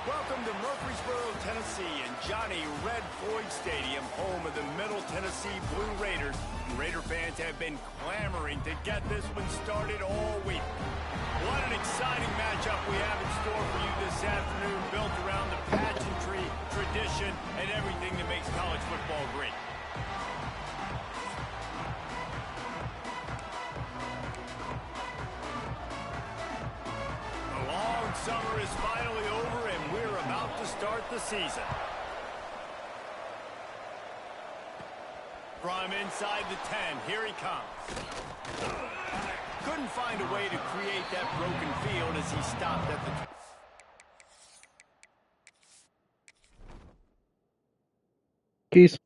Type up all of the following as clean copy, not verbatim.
Welcome to Murfreesboro, Tennessee, and Johnny Red Floyd Stadium, home of the Middle Tennessee Blue Raiders. Raider fans have been clamoring to get this one started all week. What an exciting matchup we have in store for you this afternoon, built around the pageantry, tradition, and everything that makes college football great. The long summer is finally over, and we're about to start the season. From inside the 10, here he comes. Couldn't find a way to create that broken field as he stopped at the... Peace.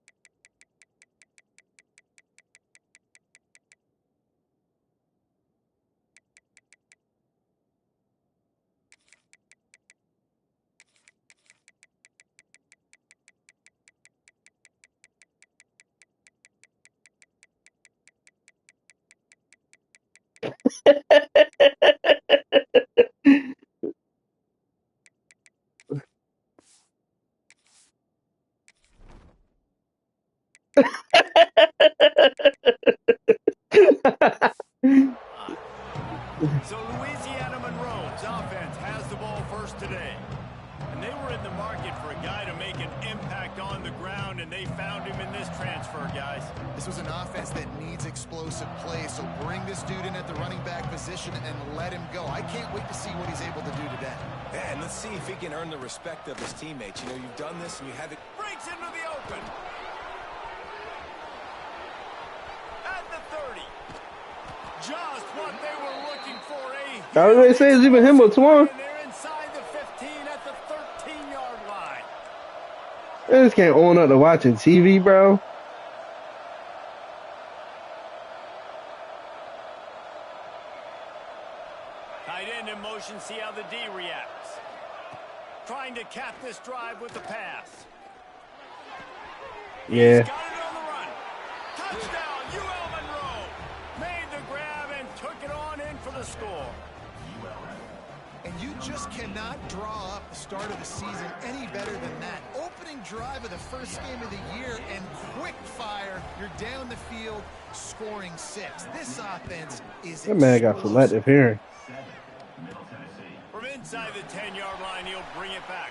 So Louisiana Monroe's offense has the ball first today. And they were in the market for a guy to make an impact on the ground, and they found him in this transfer, guys. This was an offense that needs explosive plays, so bring this dude in at the running back position and let him go. I can't wait to see what he's able to do today. Yeah, and let's see if he can earn the respect of his teammates. You know, you've done this and you have it. Breaks into the open. At the 30. Just what they were looking for. I was going to say it's even him or Twan. They're inside the 15 at the 13-yard line. I just can't own up to watching TV, bro. Tight end in motion, see how the D reacts. Trying to cap this drive with the pass. Yeah. He's got it on the run. Touchdown, UL Monroe. Made the grab and took it on in for the score. And you just cannot draw up the start of the season any better than that. Opening drive of the first game of the year and quick fire. You're down the field scoring 6. This offense is That man got selective hearing. From inside the 10-yard line, he'll bring it back.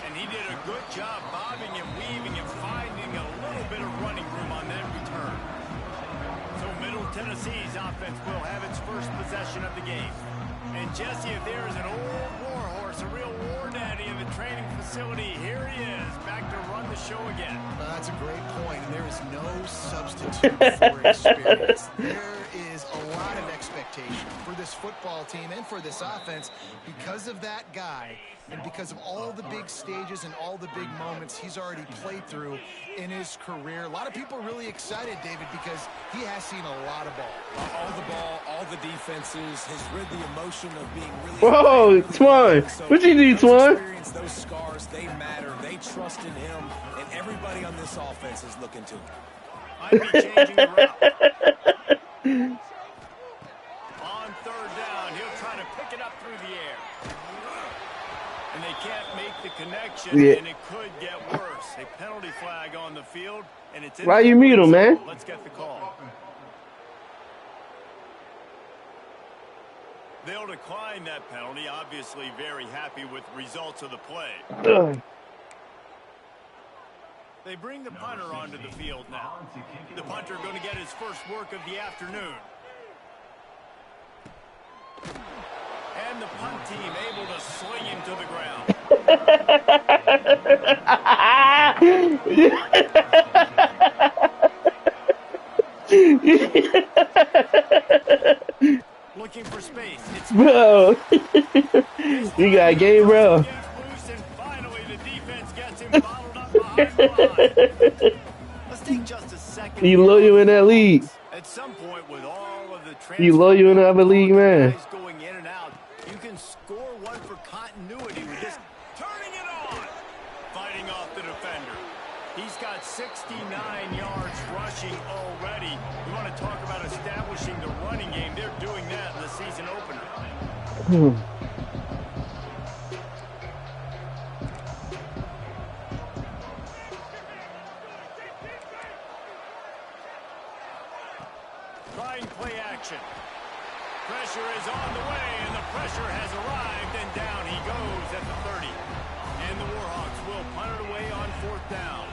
And he did a good job bobbing and weaving and finding a little bit of running room on that return. So Middle Tennessee's offense will have its first possession of the game. And Jesse, if there is an old war horse, a real war daddy in the training facility, here he is, back to run the show again. That's a great point, and there is no substitute for experience. There is a lot of expectation for this football team and for this offense because of that guy and because of all the big stages and all the big moments he's already played through in his career. A lot of people are really excited, David, because he has seen a lot of ball. All the ball, all the defenses, has rid the emotion of being really... Whoa, Twan. What you do, Twan? Those scars, they matter. They trust in him, and everybody on this offense is looking to him. Might be changing the route. On third down, he'll try to pick it up through the air. And they can't make the connection, and it could get worse. A penalty flag on the field, and it's in. Why you mute him, man? Let's get the call. They'll decline that penalty. Obviously very happy with the results of the play. They bring the punter onto the field now. The punter going to get his first work of the afternoon. And the punt team able to sling him to the ground. Looking for space. It's Bro. You got a game, bro. loose, and finally the defense gets him bottled up behind the line. Let's take just a second. You loyal in that league. At some point, with all of the You loyal in the other league, man. guys going in and out, you can score one for continuity with just turning it on, fighting off the defender. He's got 69 yards rushing already. You want to talk about establishing the running game? They're doing that in the season opener. on the way, and the pressure has arrived, and down he goes at the 30. And the Warhawks will punt it away on 4th down.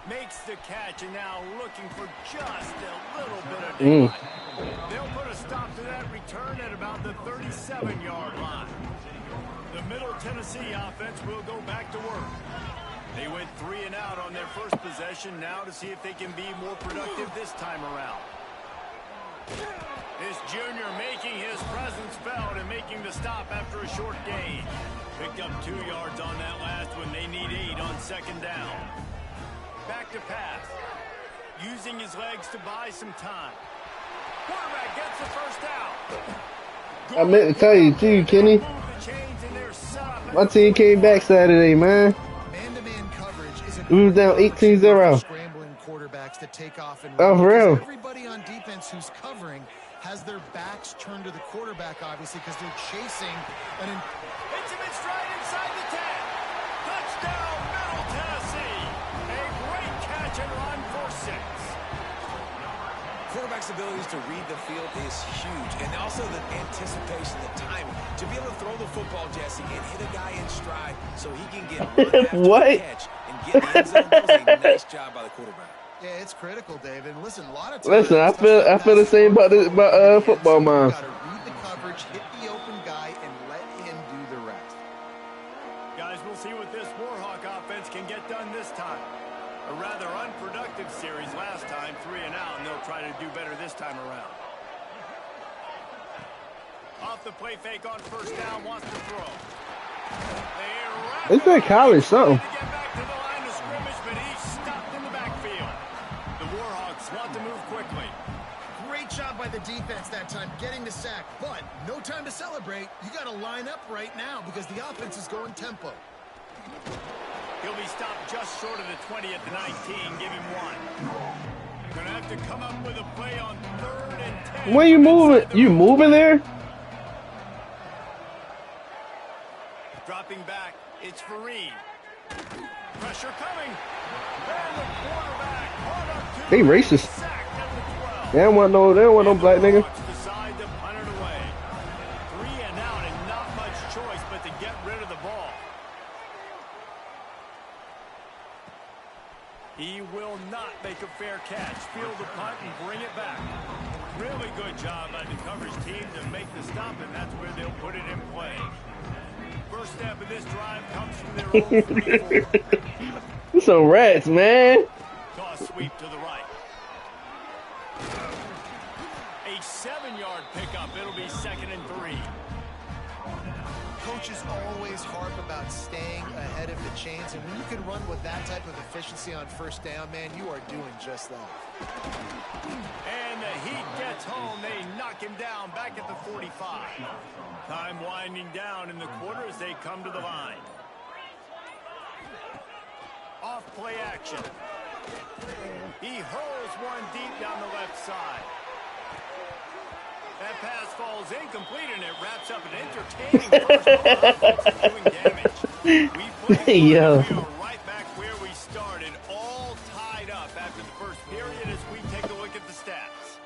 Makes the catch, and now looking for just a little bit of daylight. They'll put a stop to that return at about the 37-yard line. The Middle Tennessee offense will go back to work. They went 3 and out on their first possession, now to see if they can be more productive this time around. This junior making his presence felt and making the stop after a short gain. Picked up 2 yards on that last one. They need 8 on 2nd down. Back to pass. Using his legs to buy some time. Quarterback gets the first down. I meant to tell you too, Kenny. My team came back Saturday, man. Man-to-man coverage is We was down 18-0. Scrambling quarterbacks to take off and Oh, run. for real? Everybody on defense who's covering has their backs turned to the quarterback, obviously, because they're chasing an Hits him in stride inside the 10. Touchdown, Middle Tennessee. A great catch and run for 6. Quarterback's abilities to read the field is huge, and also the anticipation, the timing. To be able to throw the football, Jesse, and hit a guy in stride so he can get run after What? the catch and get in the end zone. That was a nice job by the quarterback. Yeah, it's critical, David. And listen, a lot of times, Listen, I feel the same about football, man. You got to read the coverage, hit the open guy, and let him do the rest. Guys, we'll see what this Warhawk offense can get done this time. A rather unproductive series last time, 3 and out, and they'll try to do better this time around. Off the play fake on 1st down, wants to throw. It's that college something. To get back to the line of scrimmage, but he's stopped in the backfield. The Warhawks want to move quickly. Great job by the defense that time, getting the sack. But no time to celebrate. You got to line up right now because the offense is going tempo. He'll be stopped just short of the 20 at the 19. Give him 1. Gonna have to come up with a play on 3rd and 10. Where you moving? You moving there? Dropping back, it's Fareed. Pressure coming. And the quarterback caught up to They racist. sacked at the 12. They don't want no black nigga. Hawks decide to punt it away. 3 and out and not much choice but to get rid of the ball. He will not make a fair catch. Field the punt and bring it back. Really good job by the coverage team to make the stop, and that's where they'll put it in play. First step of this drive comes from their own 44. Some rats, man. Toss sweep to the right. A 7-yard pickup. It'll be 2nd and 3. Coaches always harp about staying ahead of the chains, and when you can run with that type of efficiency on 1st down, man, you are doing just that. And the Heat gets home. They knock him down back at the 45. Time winding down in the quarter as they come to the line. Off play action. He hurls one deep down the left side. That pass falls incomplete, and it wraps up an entertaining first quarter, doing damage. We put Yo. we are right back where we started, all tied up after the first period as we take a look at the stats.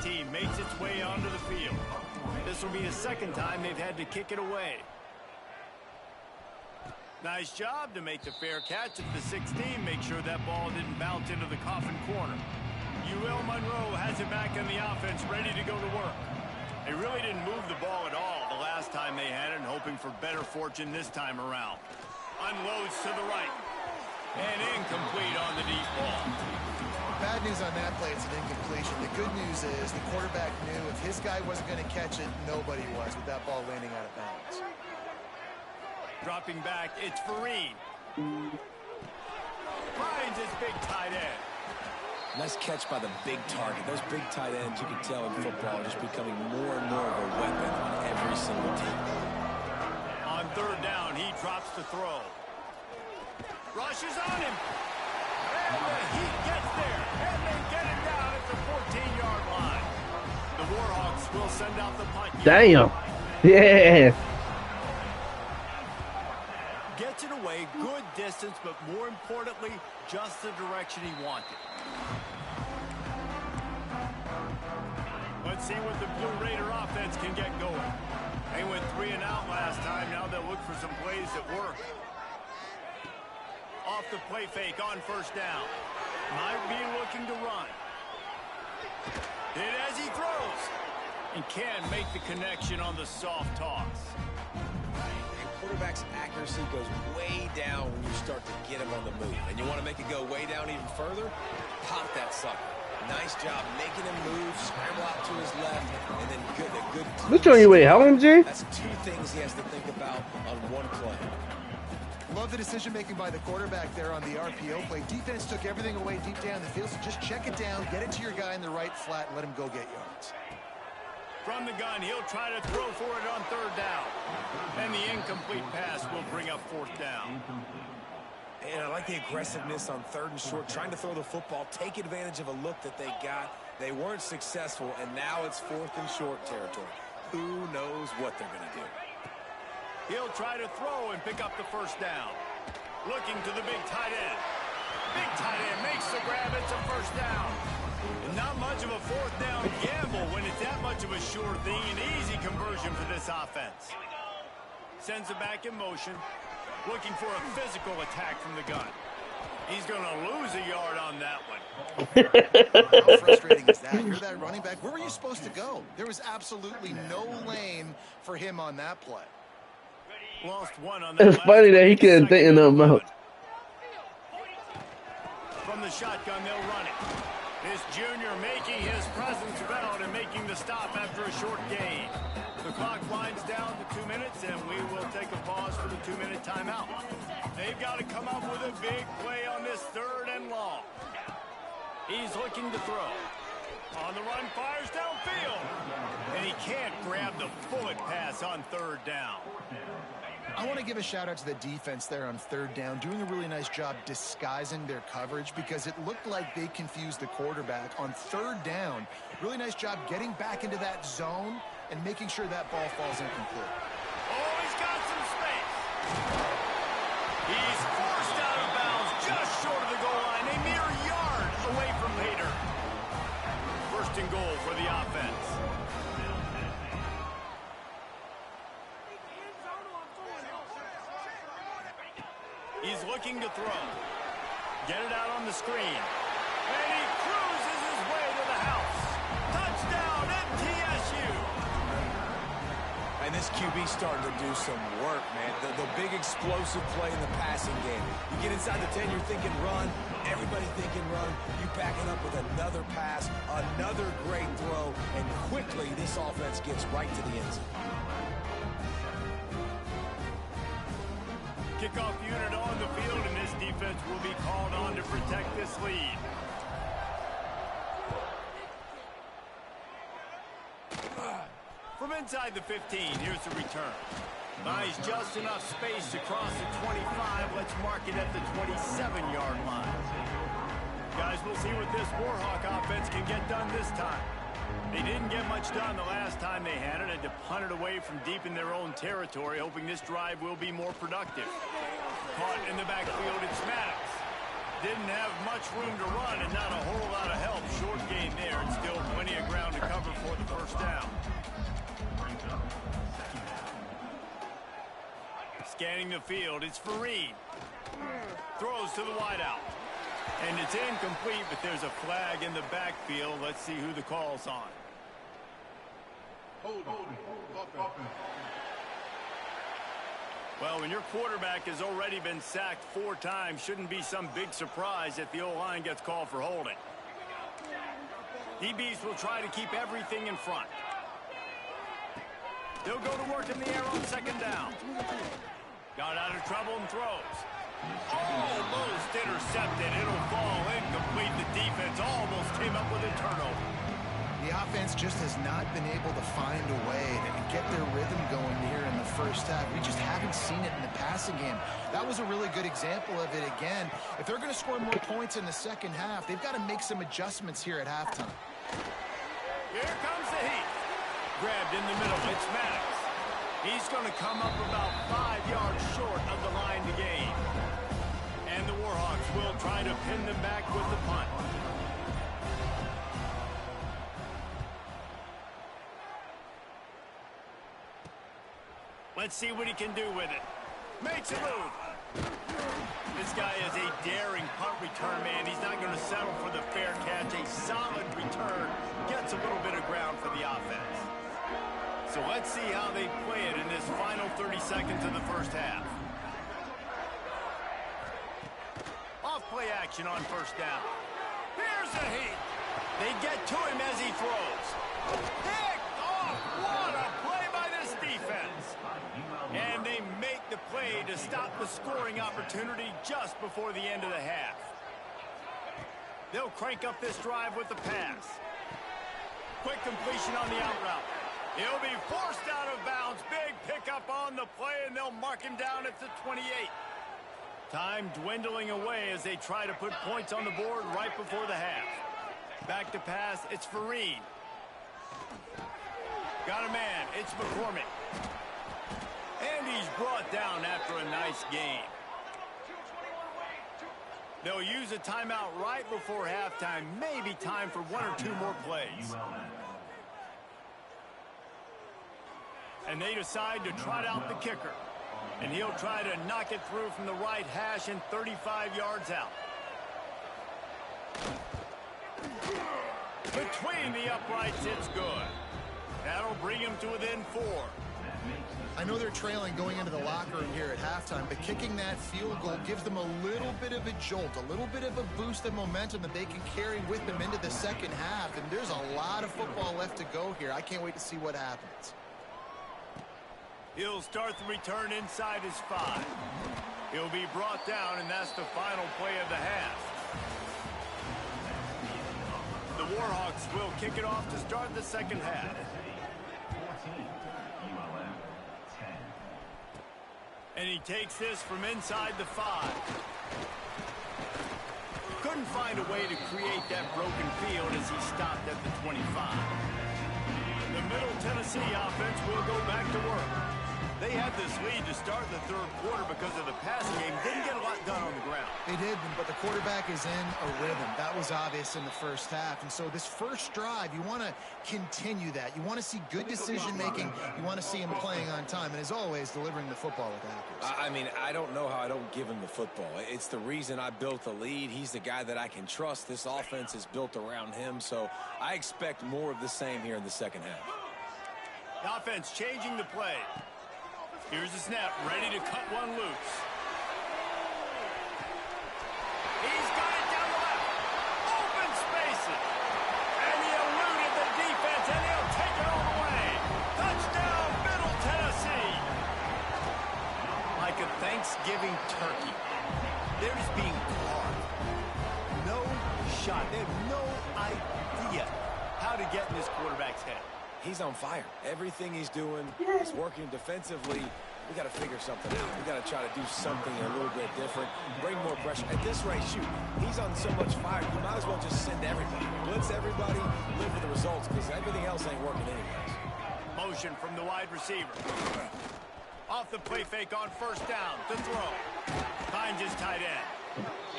Team makes its way onto the field. This will be the 2nd time they've had to kick it away. Nice job to make the fair catch at the 16. Make sure that ball didn't bounce into the coffin corner. UL Monroe has it back in the offense, ready to go to work. They really didn't move the ball at all the last time they had it, and hoping for better fortune this time around. Unloads to the right. And incomplete on the deep ball. Bad news on that play, it's an incompletion. The good news is the quarterback knew if his guy wasn't going to catch it, nobody was with that ball landing out of bounds. Dropping back, it's Fareed. Finds his big tight end. Nice catch by the big target. Those big tight ends, you can tell in football, are just becoming more and more of a weapon on every single team. On 3rd down, he drops the throw. Rushes on him. We'll send out the punt. Damn. Yeah. Gets it away, good distance, but more importantly, just the direction he wanted. Let's see what the Blue Raider offense can get going. They went 3 and out last time. Now they'll look for some plays that work. Off the play fake on first down. Might be looking to run. Did as he throws. And can make the connection on the soft toss. Quarterback's accuracy goes way down when you start to get him on the move. And you want to make it go way down even further? Pop that sucker. Nice job making him move, scramble out to his left, and then a good Which one you weigh? How much, Jay? That's 2 things he has to think about on one play. Love the decision-making by the quarterback there on the RPO play. Defense took everything away deep down the field, so just check it down, get it to your guy in the right flat, and let him go get yards. From the gun, he'll try to throw for it on 3rd down. And the incomplete pass will bring up 4th down. And I like the aggressiveness on 3rd and short, trying to throw the football, take advantage of a look that they got. They weren't successful, and now it's 4th and short territory. Who knows what they're going to do? He'll try to throw and pick up the 1st down. Looking to the big tight end. Big tight end makes the grab. It's a 1st down. And not much of a 4th down gamble when it's that much of a sure thing. An easy conversion for this offense. Sends it back in motion. Looking for a physical attack from the gun. He's going to lose a yard on that one. How frustrating is that? You're that running back. Where were you supposed to go? There was absolutely no lane for him on that play. Lost one on that. It's funny that he couldn't think of nothing else. From the shotgun, they'll run it. This junior making his presence felt and making the stop after a short gain. The clock winds down to 2 minutes, and we will take a pause for the 2-minute timeout. They've got to come up with a big play on this 3rd and long. He's looking to throw. On the run, fires downfield. And he can't grab the bullet pass on 3rd down. I want to give a shout out to the defense there on 3rd down, doing a really nice job disguising their coverage because it looked like they confused the quarterback on 3rd down. Really nice job getting back into that zone and making sure that ball falls incomplete. Oh, he's got some space. He's forced out of bounds just short of the goal line, a mere yard away from Hader. 1st and goal for the offense. He's looking to throw. Get it out on the screen. And he cruises his way to the house. Touchdown, MTSU. And this QB starting to do some work, man. The big explosive play in the passing game. You get inside the 10, you're thinking run. Everybody thinking run. You back it up with another pass, another great throw, and quickly this offense gets right to the end zone. Kickoff unit on the field, and this defense will be called on to protect this lead. From inside the 15, here's the return. Buys just enough space to cross the 25. Let's mark it at the 27-yard line. Guys, we'll see what this Warhawk offense can get done this time. They didn't get much done the last time they had it. Had to punt it away from deep in their own territory, hoping this drive will be more productive. Caught in the backfield, it's Maddox. Didn't have much room to run and not a whole lot of help. Short gain there and still plenty of ground to cover for the 1st down. Scanning the field, it's Fareed. Throws to the wideout. And it's incomplete, but there's a flag in the backfield. Let's see who the call's on. Well, when your quarterback has already been sacked 4 times, shouldn't be some big surprise if the O-line gets called for holding. DBs will try to keep everything in front. They'll go to work in the air on 2nd down. Got out of trouble and throws. Almost intercepted. It'll fall incomplete. The defense almost came up with a turnover. The offense just has not been able to find a way to get their rhythm going here in the 1st half. We just haven't seen it in the passing game. That was a really good example of it again. If they're going to score more points in the 2nd half, they've got to make some adjustments here at halftime. Here comes the heat. Grabbed in the middle. It's Maddox. He's going to come up about 5 yards short of the line to gain. And the Warhawks will try to pin them back with the punt. Let's see what he can do with it. Makes a move. This guy is a daring punt return man. He's not going to settle for the fair catch. A solid return gets a little bit of ground for the offense. So let's see how they play it in this final 30 seconds of the first half. Off play action on first down. Here's a heat. They get to him as he throws. Picked off. What a play by this defense. And they make the play to stop the scoring opportunity just before the end of the half. They'll crank up this drive with the pass. Quick completion on the out route. He'll be forced out of bounds. Big pickup on the play, and they'll mark him down at the 28. Time dwindling away as they try to put points on the board right before the half. Back to pass, it's Vereen. Got a man, it's McCormick. And he's brought down after a nice gain. They'll use a timeout right before halftime. Maybe time for 1 or 2 more plays. And they decide to trot out the kicker. And he'll try to knock it through from the right hash and 35 yards out. Between the uprights, it's good. That'll bring him to within 4. I know they're trailing going into the locker room here at halftime, but kicking that field goal gives them a little bit of a jolt, a little bit of a boost of momentum that they can carry with them into the second half. And there's a lot of football left to go here. I can't wait to see what happens. He'll start the return inside his 5. He'll be brought down, and that's the final play of the half. The Warhawks will kick it off to start the second half. And he takes this from inside the 5. Couldn't find a way to create that broken field as he stopped at the 25. The Middle Tennessee offense will go back to work. They had this lead to start the third quarter because of the passing game. Didn't get a lot done on the ground. They did, but the quarterback is in a rhythm. That was obvious in the first half. And so this first drive, you want to continue that. You want to see good decision-making. You want to see him playing on time. And as always, delivering the football with accuracy. I mean, I don't know how I don't give him the football. It's the reason I built the lead. He's the guy that I can trust. This offense is built around him. So I expect more of the same here in the second half. The offense changing the play. Here's the snap, ready to cut one loose. He's got it down the left. Open spaces. And he eluded the defense, and he'll take it all the way. Touchdown, Middle Tennessee. Like a Thanksgiving turkey. They're just being carved. No shot. They have no idea how to get in this quarterback's head. He's on fire. Everything he's doing is working defensively. We got to figure something out. We got to try to do something a little bit different. Bring more pressure. At this rate, shoot, he's on so much fire. You might as well just send everybody. Blitz everybody, live with the results, because everything else ain't working anyways. Motion from the wide receiver. Off the play fake on first down to throw. Finds his tight end.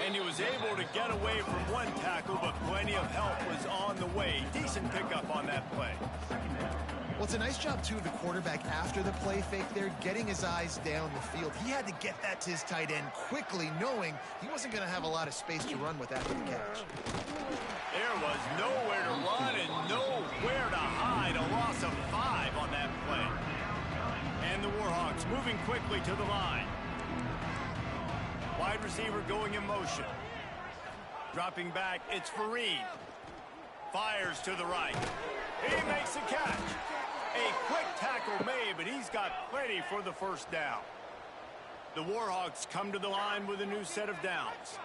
And he was able to get away from one tackle, but plenty of help was on the way. Decent pickup on that play. Well, it's a nice job, too, of the quarterback after the play fake there, getting his eyes down the field. He had to get that to his tight end quickly, knowing he wasn't going to have a lot of space to run with after the catch. There was nowhere to run and nowhere to hide. A loss of 5 on that play. And the Warhawks moving quickly to the line. Wide receiver going in motion. Dropping back, it's Vereen. Fires to the right. He makes the catch. A quick tackle made, but he's got plenty for the first down. The Warhawks come to the line with a new set of downs.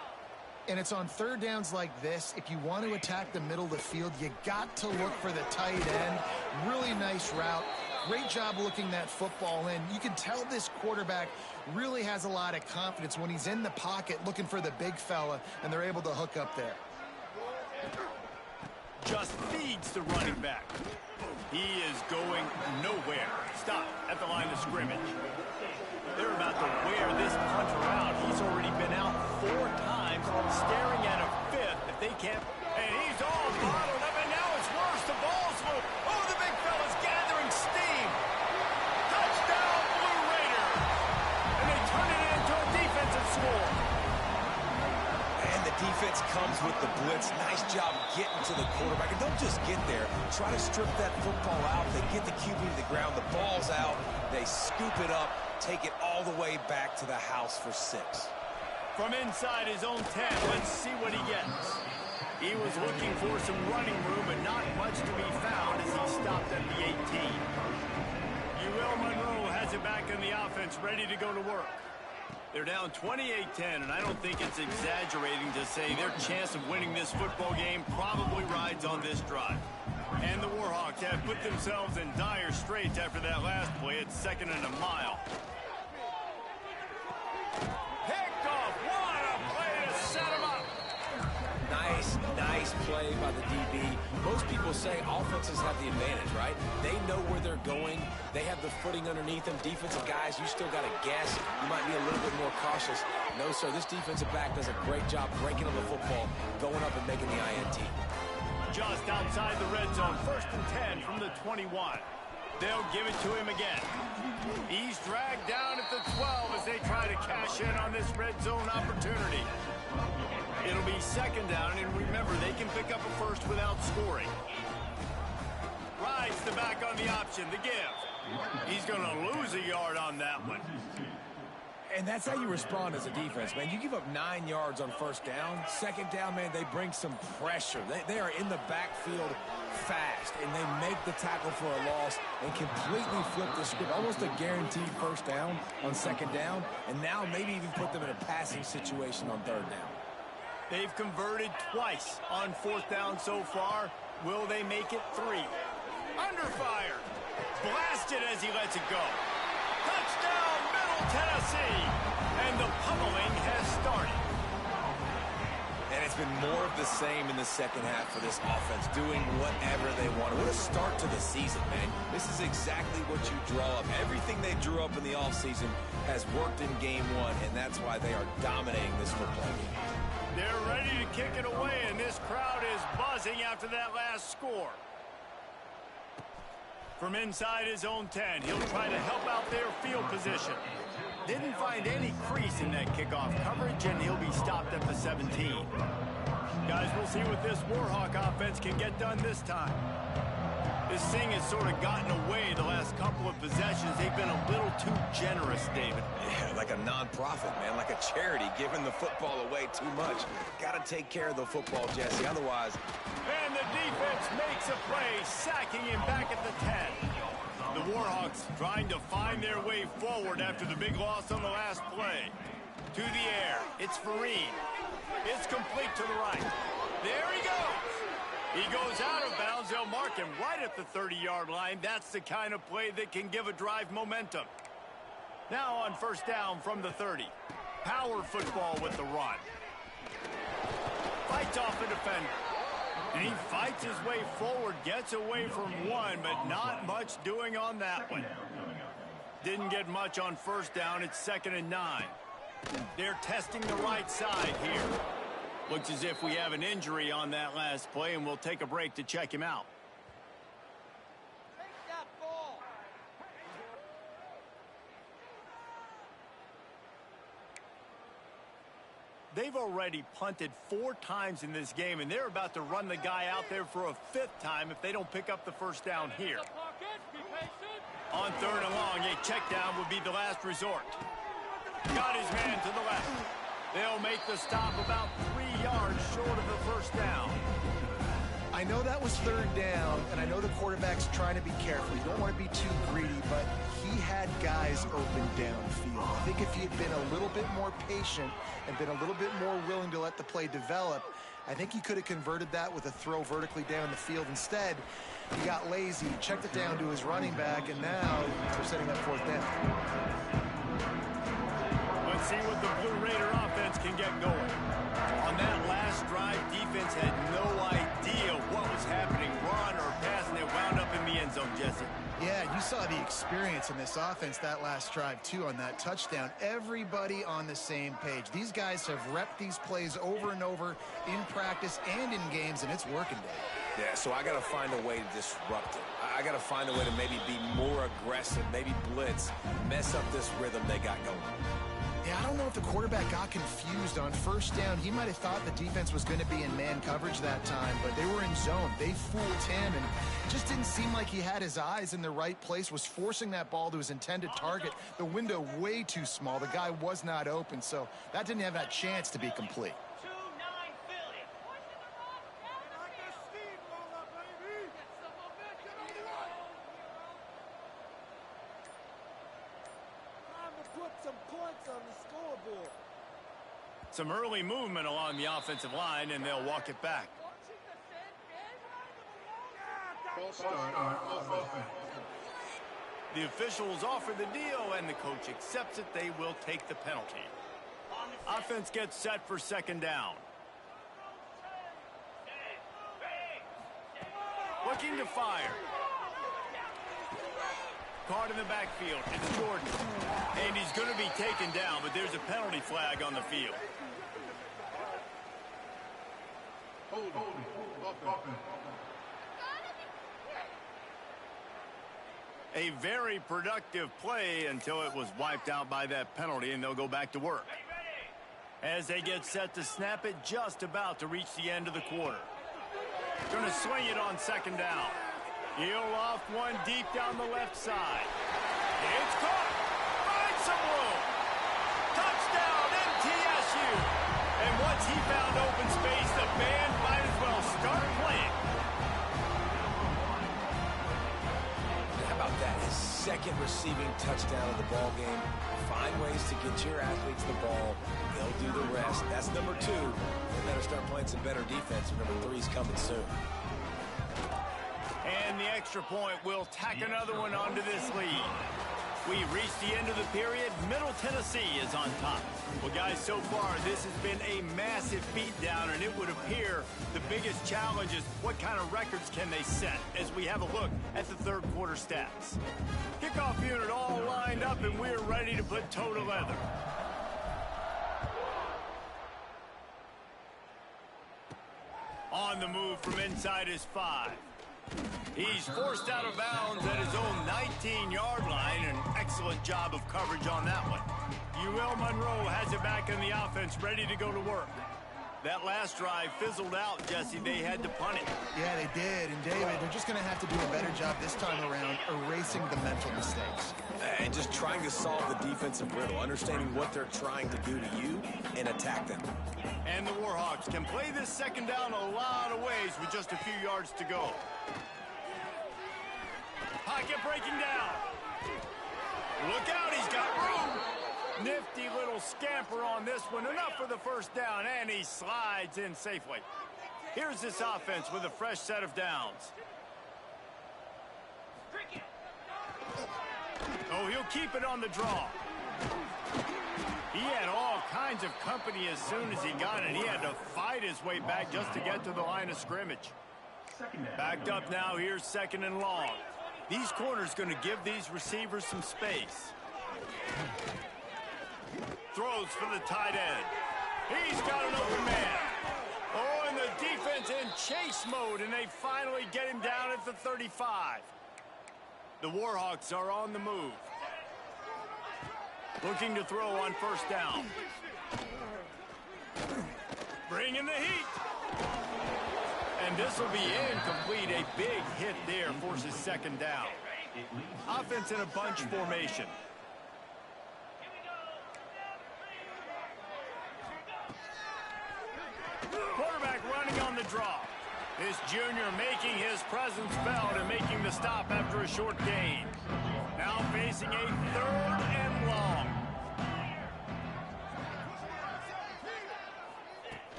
And it's on third downs like this. If you want to attack the middle of the field, you got to look for the tight end. Really nice route. Great job looking that football in. You can tell this quarterback really has a lot of confidence when he's in the pocket looking for the big fella, and they're able to hook up there. just feeds the running back. He is going nowhere. Stop at the line of scrimmage. They're about to wear this punter out. He's already been out 4 times, staring at a 5th if they can't. And he's all bottled up, and now it's worse. The ball's loose. Oh, the big fella's gathering steam. Touchdown, Blue Raider. And they turn it into a defensive score. And the defense comes with the blitz. Nice job getting to the quarterback. And don't just get there. Try to strip that football out. They get the QB to the ground. The ball's out. They scoop it up, take it all the way back to the house for 6. From inside his own 10, let's see what he gets. He was looking for some running room, but not much to be found as he stopped at the 18. UL Monroe has it back in the offense, ready to go to work. They're down 28-10, and I don't think it's exaggerating to say their chance of winning this football game probably rides on this drive. And the Warhawks have put themselves in dire straits after that last play at 2nd and a mile. Picked off. What a play to set him up. Nice play by the DB. Most people say offenses have the advantage, right? They know where they're going. They have the footing underneath them. Defensive guys, you still got to guess. You might be a little bit more cautious. No, sir, this defensive back does a great job breaking on the football, going up and making the INT. Just outside the red zone, 1st and 10 from the 21. They'll give it to him again. He's dragged down at the 12 as they try to cash in on this red zone opportunity. It'll be 2nd down, and remember, they can pick up a first without scoring. Rides the back on the option, the give. He's going to lose a yard on that one. And that's how you respond as a defense, man. You give up 9 yards on 1st down. 2nd down, man, they bring some pressure. They are in the backfield fast, and they make the tackle for a loss and completely flip the script. Almost a guaranteed 1st down on 2nd down, and now maybe even put them in a passing situation on 3rd down. They've converted twice on 4th down so far. Will they make it 3? Under fire. Blasted as he lets it go. Touchdown, Middle Tennessee. And the pummeling has started. And it's been more of the same in the 2nd half for this offense, doing whatever they want. What a start to the season, man. This is exactly what you draw up. Everything they drew up in the offseason has worked in game 1, and that's why they are dominating this football game. They're ready to kick it away, and this crowd is buzzing after that last score. From inside his own 10, he'll try to help out their field position. Didn't find any crease in that kickoff coverage, and he'll be stopped at the 17. Guys, we'll see what this Warhawk offense can get done this time. This thing has sort of gotten away the last couple of possessions. They've been a little too generous, David. Yeah, like a non-profit, man, like a charity, giving the football away too much. Got to take care of the football, Jesse, otherwise. And the defense makes a play, sacking him back at the 10. The Warhawks trying to find their way forward after the big loss on the last play. To the air, it's Fareen. It's complete to the right. There he goes. He goes out of bounds. They'll mark him right at the 30-yard line. That's the kind of play that can give a drive momentum. Now on 1st down from the 30. Power football with the run. Fights off the defender. And he fights his way forward, gets away from one, but not much doing on that one. Didn't get much on 1st down. It's 2nd and 9. They're testing the right side here. Looks as if we have an injury on that last play, and we'll take a break to check him out. Take that ball. They've already punted 4 times in this game, and they're about to run the guy out there for a 5th time if they don't pick up the 1st down here. On 3rd and long, a check down would be the last resort. Got his man to the left. They'll make the stop about 3 yards short of the 1st down. I know that was 3rd down, and I know the quarterback's trying to be careful. You don't want to be too greedy, but he had guys open downfield. I think if he had been a little bit more patient and been a little bit more willing to let the play develop, I think he could have converted that with a throw vertically down the field. Instead, he got lazy, checked it down to his running back, and now they're setting up 4th down. Let's see what the Blue Raider offense can get going. On that last drive, defense had no idea what was happening. experience in this offense that last drive, too, on that touchdown. Everybody on the same page. These guys have repped these plays over and over in practice and in games, and it's working, Dave. Yeah, so I got to find a way to disrupt it. I got to find a way to maybe be more aggressive, maybe blitz, mess up this rhythm they got going. Yeah, I don't know if the quarterback got confused on first down. He might have thought the defense was going to be in man coverage that time, but they were in zone. They fooled him, and it just didn't seem like he had his eyes in the right place, was forcing that ball to his intended target. The window way too small. The guy was not open, so that didn't have that chance to be complete. Some early movement along the offensive line, and they'll walk it back. The officials offer the deal, and the coach accepts it. They will take the penalty. Offense gets set for second down. Looking to fire. Caught in the backfield. It's Jordan. And he's going to be taken down, but there's a penalty flag on the field. A very productive play until it was wiped out by that penalty, and they'll go back to work. As they get set to snap it, just about to reach the end of the quarter. Going to swing it on second down. He'll off one deep down the left side. It's caught. Finds some room. Touchdown, MTSU. And once he found open space, the band might as well start playing. How about that? His second receiving touchdown of the ball game. Find ways to get your athletes the ball. They'll do the rest. That's number 2. They better start playing some better defense. Number 3's coming soon. And the extra point will tack another one onto this lead. We've reached the end of the period. Middle Tennessee is on top. Well, guys, so far, this has been a massive beatdown, and it would appear the biggest challenge is what kind of records can they set as we have a look at the third quarter stats. Kickoff unit all lined up, and we're ready to put toe to leather. On the move from inside his 5. He's forced out of bounds at his own 19-yard line. An excellent job of coverage on that one. UL Monroe has it back in the offense, ready to go to work. That last drive fizzled out, Jesse. They had to punt it. Yeah, they did. And, David, they're just going to have to do a better job this time around erasing the mental mistakes. And just trying to solve the defensive riddle, understanding what they're trying to do to you and attack them. And the Warhawks can play this second down a lot of ways with just a few yards to go. Pocket breaking down. Look out, he's got room. Nifty little scamper on this one. Enough for the first down, and he slides in safely. Here's this offense with a fresh set of downs. Oh, he'll keep it on the draw. He had all kinds of company as soon as he got it. He had to fight his way back just to get to the line of scrimmage. Backed up now, here's second and long. These corners going to give these receivers some space. Throws for the tight end. He's got an open man. Oh, and the defense in chase mode, and they finally get him down at the 35. The Warhawks are on the move. Looking to throw on first down. Bringing the heat. And this will be incomplete. A big hit there forces second down. Offense in a bunch formation. Quarterback running on the draw. This junior making his presence felt and making the stop after a short gain. Now facing a third and long.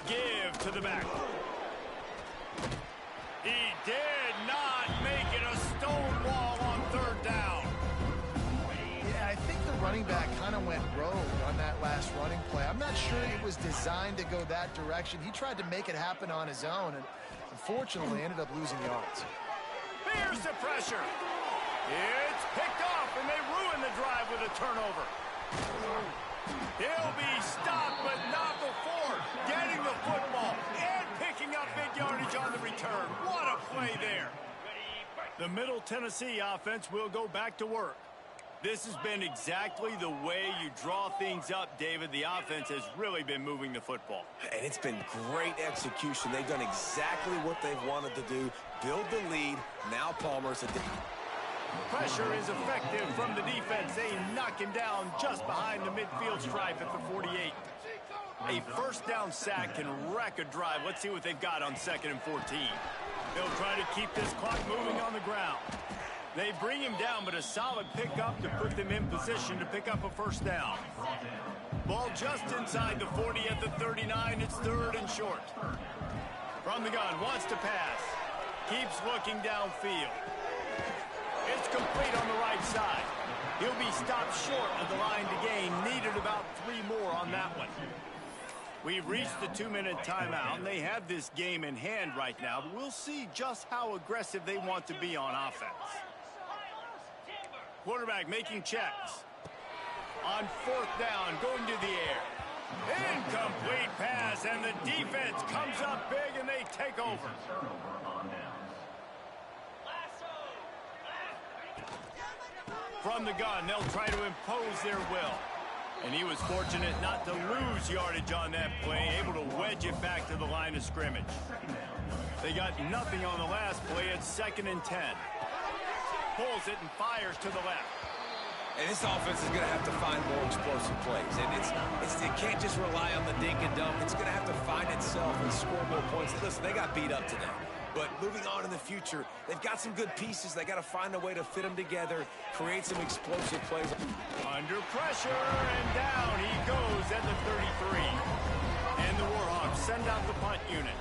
Give to the back. He did not make it a stone wall on third down. Yeah, I think the running back kind of went rogue on that last running play. I'm not sure it was designed to go that direction. He tried to make it happen on his own, and unfortunately ended up losing yards. Here's the pressure. It's picked off, and they ruin the drive with a turnover. He'll be stopped, but not before getting the football and picking up big yardage on the return. What a play there. The Middle Tennessee offense will go back to work. This has been exactly the way you draw things up, David. The offense has really been moving the football. And it's been great execution. They've done exactly what they've wanted to do. Build the lead. Now Palmer's a... Pressure is effective from the defense. They knock him down just behind the midfield stripe at the 48. A first down sack can wreck a drive. Let's see what they've got on 2nd and 14. They'll try to keep this clock moving on the ground. They bring him down, but a solid pickup to put them in position to pick up a first down. Ball just inside the 40 at the 39. It's 3rd and short. From the gun, wants to pass. Keeps looking downfield. It's complete on the right side. He'll be stopped short of the line to gain. Needed about 3 more on that one. We've reached the 2-minute timeout, and they have this game in hand right now, but we'll see just how aggressive they want to be on offense. Quarterback making checks. On 4th down, going to the air. Incomplete pass, and the defense comes up big, and they take over. From the gun, they'll try to impose their will. And he was fortunate not to lose yardage on that play, able to wedge it back to the line of scrimmage. They got nothing on the last play. It's 2nd and 10. Pulls it and fires to the left. And this offense is going to have to find more explosive plays. And it can't just rely on the dink and dunk. It's going to have to find itself and score more points. Listen, they got beat up today. But moving on in the future, they've got some good pieces. They got to find a way to fit them together, create some explosive plays. Under pressure, and down he goes at the 33. And the Warhawks send out the punt unit.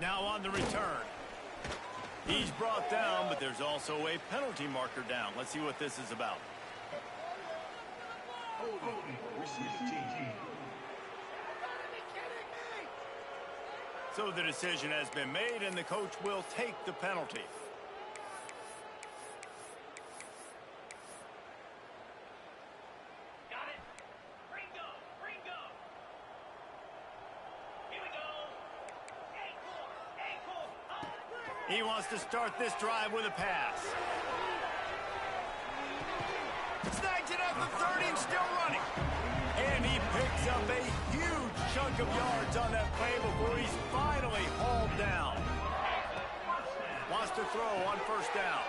Now on the return. He's brought down, but there's also a penalty marker down. Let's see what this is about. So the decision has been made, and the coach will take the penalty. Got it. Ringo. Here we go. Ankle. He wants to start this drive with a pass. Snags it at the 30 and still running. And he picks up a huge chunk of yards on that play before he's finally hauled down. Wants to throw on 1st down.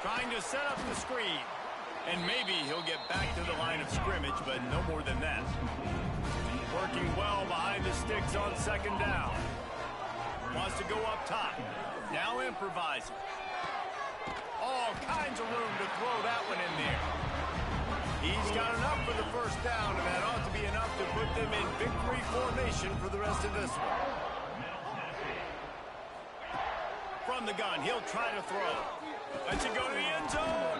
Trying to set up the screen. And maybe he'll get back to the line of scrimmage, but no more than that. Working well behind the sticks on 2nd down. Wants to go up top. Now improvising. All kinds of room to throw that one in there. He's got enough for the 1st down, and that ought to be enough to put them in victory formation for the rest of this one. From the gun, he'll try to throw. Lets it go to the end zone.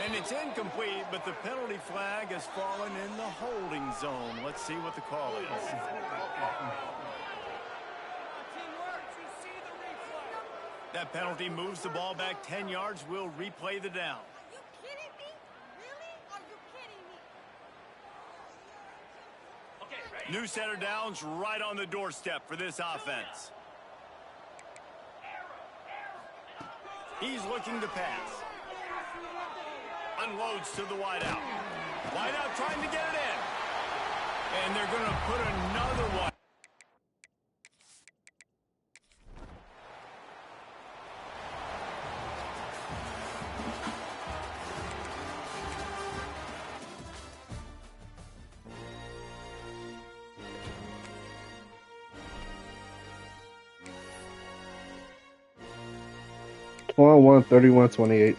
And it's incomplete, but the penalty flag has fallen in the holding zone. Let's see what the call is. That penalty moves the ball back 10 yards. We'll replay the down. New set of downs right on the doorstep for this offense. He's looking to pass. Unloads to the wideout. Wideout trying to get it in. And they're going to put another one. One 31-28.